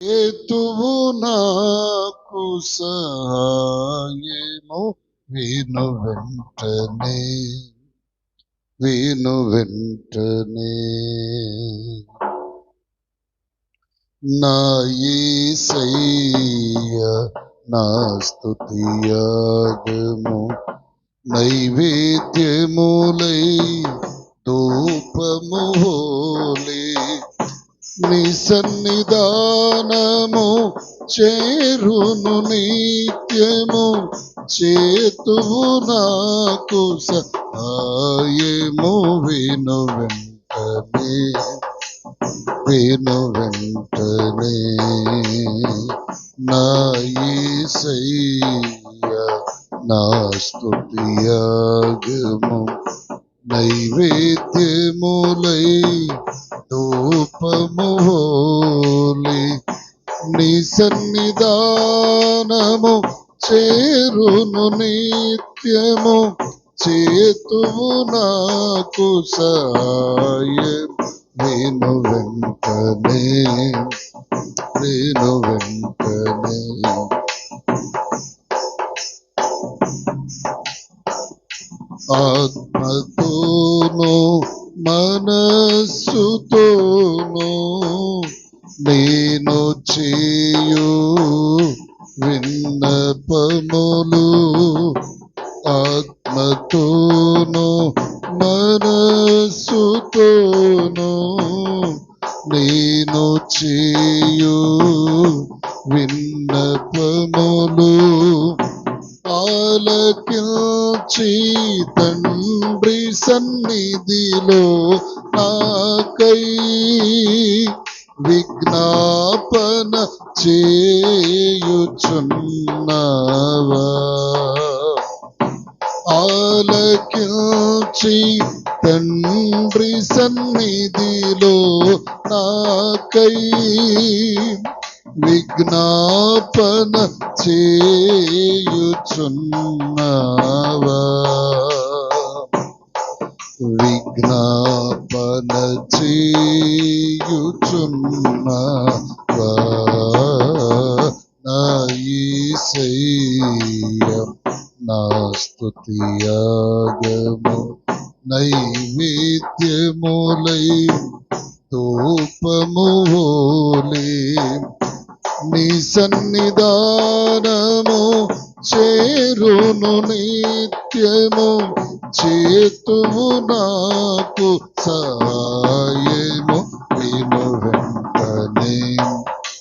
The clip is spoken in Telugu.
హేతువు నాకు సహాయము విను వెంటనే నా యేసయ్య నా స్తుతియాగము నైవేద్యములై ధూపములే నీ సన్నిధానము చేరును నిత్యము చేతువు నాకు సహాయము విను వెంటనే నా యేసయ్య నా స్తుతియాగము నైవేద్యములై ధూపములే నీ సన్నిధానము చేరును నిత్యము చేతువు నాకు సహాయం విను వెంటనే ఆత్మతోను మనస్సుతోను నేను చేయు విన్నపములు ఆత్మతోను మనస్సుతోను నేను చేయు విన్నపములు ఆలకించి తండ్రి సన్నిధిలో నాకై విజ్ఞాపన చేయుచున్నావా ఆలకించి తండ్రి సన్నిధిలో నాకై విజ్ఞాపన చేయుచున్నావా విజ్ఞాపన చేయుచున్నావా నా యేసయ్య నా స్తుతియాగము నైవేద్యములై ధూపములే నీ సన్నిధానము చేరును నిత్యము చేతువు నాకు సహాయము